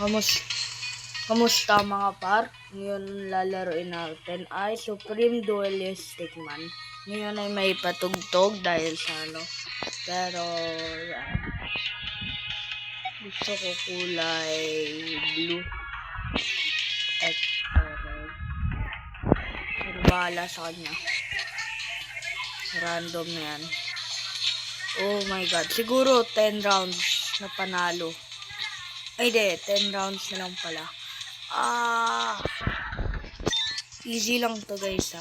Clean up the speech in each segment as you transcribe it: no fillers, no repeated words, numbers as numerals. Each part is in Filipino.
Kamus Kamusta mga par? Ngayon lalaroin natin ay Supreme Dualistic Man. Ngayon ay may patugtog dahil sa Pero yan. Gusto ko kulay blue at red. Pero bahala sa kanya. Random na yan. Oh my god. Siguro 10 rounds na panalo. Ay di, 10 rounds na lang pala. Easy lang to guys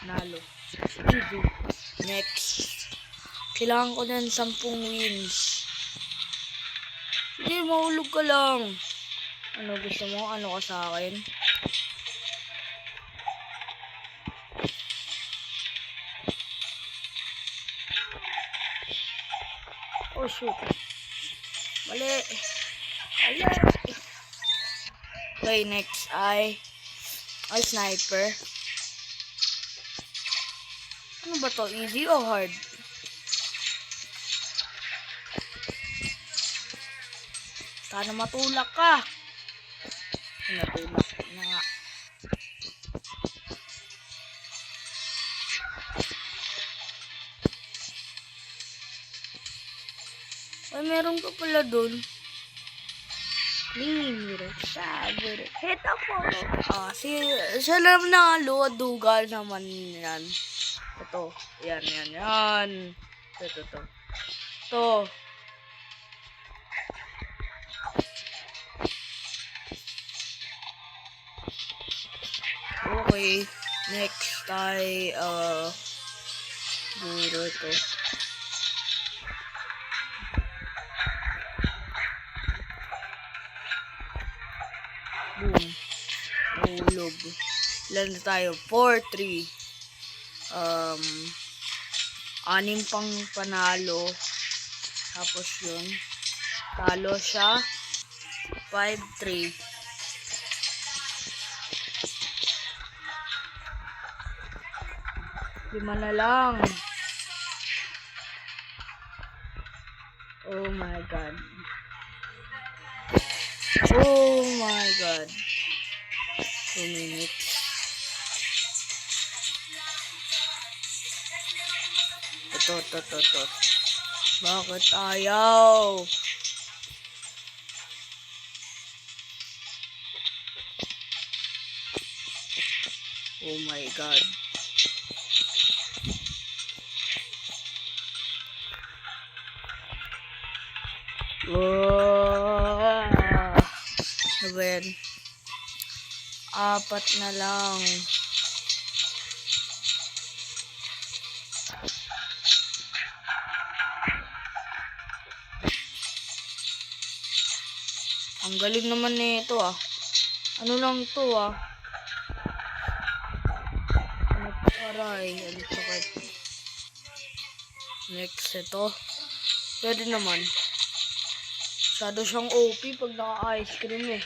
Nalo. Easy. Next. Kailangan ko ng 10 wins. Hindi, mahulog ka lang. Ano gusto mo? Ano ka sa akin? Oh shoot. Mali. Okay, next ay sniper. Ano ba to? Easy o hard? Sana matulak ka. Natulak na nga. Ay, meron ka pala dun. Sabi. Hit ako. Siya lang na dugal naman yan. Ito. Yan. Ito. Ito. Okay. Next ay siguro ito. Boom. Hulog. Ilan na tayo? 4-3. 6 pang panalo. Tapos yun. Talo siya. 5-3. 5 na lang. Oh my god. Oh my god. 2 minutes. Ito. Bakit ayaw? Oh my god. Ano ba yan? 4 na lang. Ang galing naman nito Ano lang to Aray, ano sakit. Next ito. Pwede naman. Masyado siyang OP pag naka-ice cream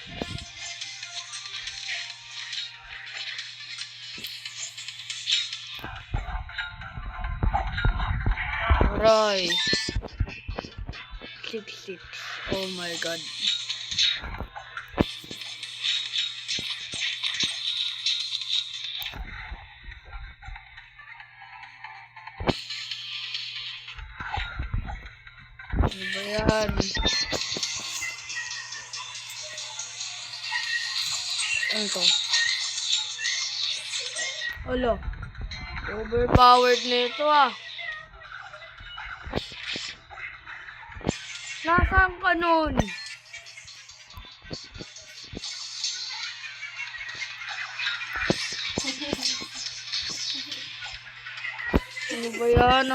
Aray. 6-6. Oh my god. Ano ba yan? Ano to? Alo. Overpowered nito Nasaan ka nun? Ano ba yan?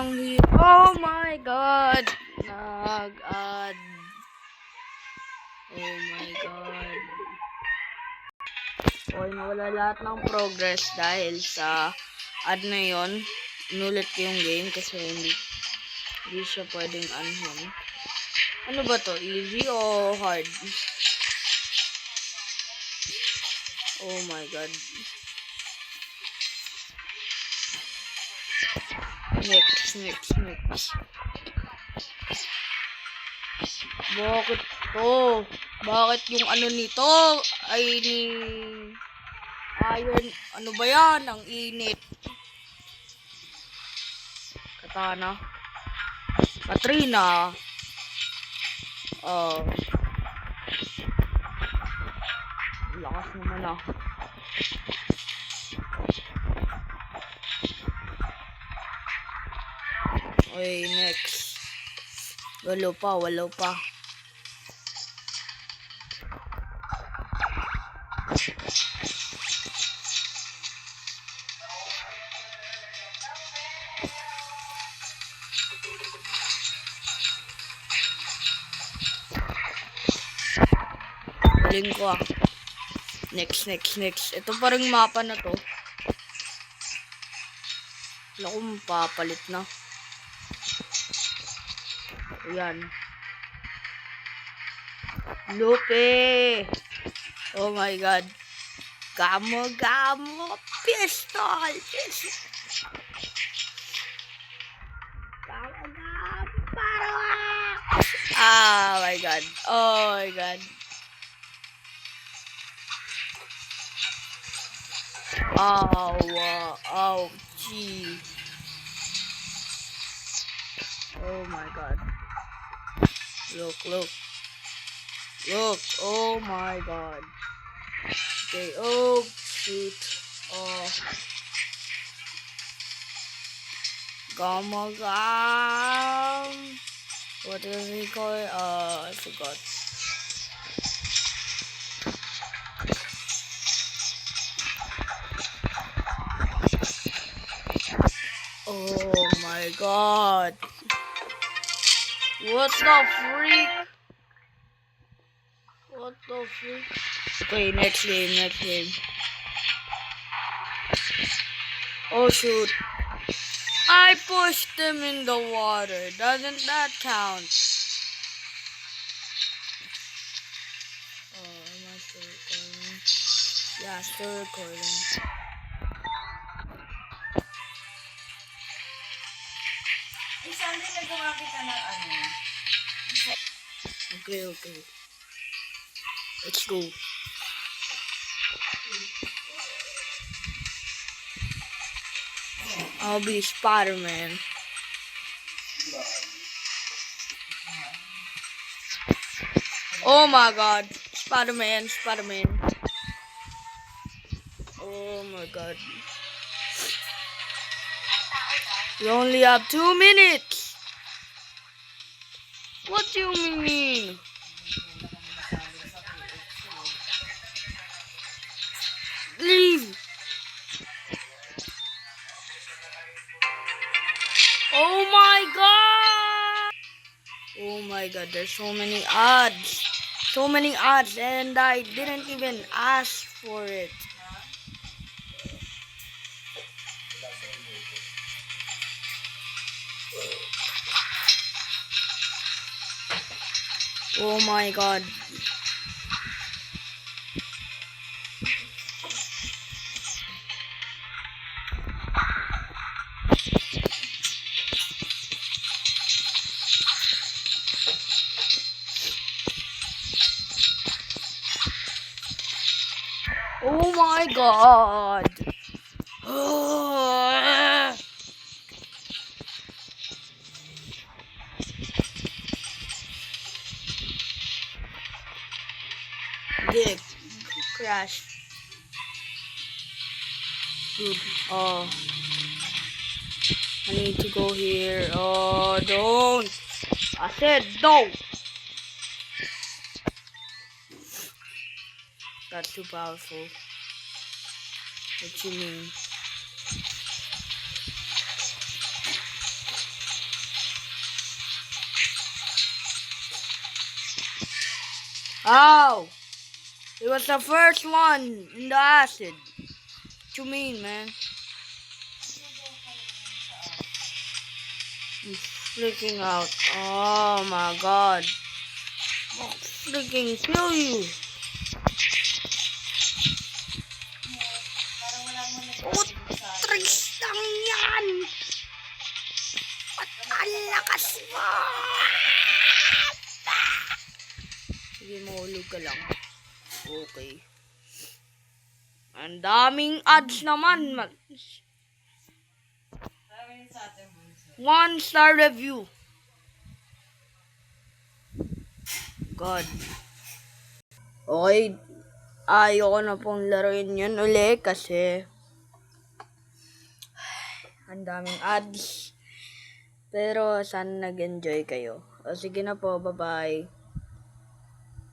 Oh my god! Nag-add. Oh my god. Okay, nawala lahat ng progress dahil sa add na yon. Inulit ko yung game kasi hindi siya pwedeng unhome. Ano ba to? Easy o hard? Oh my god. Next. Bakit to? Bakit yung ano nito ay ni iron? Ano ba yan? Ang init. Katana. Katrina. Oh. Lakas naman ah. Okay, next. Walo pa. Galing ko ah. Next. Ito pa rin mapa na to. Wala ko mapapalit na. Ayan. Lupe! Oh my god. Gamo! Pistol! Oh my god. Oh, gee. Oh my god. Look. Oh my god. Okay, oh shoot. Oh. Gamma. What does he call it? I forgot. Oh my god. What the freak? Okay, next game. Oh shoot. I pushed him in the water. Doesn't that count? Oh, am I still recording? Yeah, still recording. Isang din na gumamit ka ng ano. Okay. Let's go. I'll be Spider-Man. Oh my god. Spider-Man. Oh my god. We only have 2 minutes. What do you mean? Leave. Oh my god, there's so many odds. And I didn't even ask for it. Oh my god. Oh my god. Dick. Crash. Dude. Oh. I need to go here. Oh, don't. I said no. That's too powerful. What you mean? Oh! It was the first one in the acid. What you mean, man? I'm freaking out. Oh my god. I'll freaking kill you. Oh, tris lang yan. Ba't ang lakas mo? Sige, mahulog ka lang. Okay. Ang daming ads naman. Sabi ni sa atin mo. 1-star review. God. Okay. Ayoko na pong laruin yun uli kasi ang daming ads. Pero sana nag-enjoy kayo. O sige na po, bye-bye.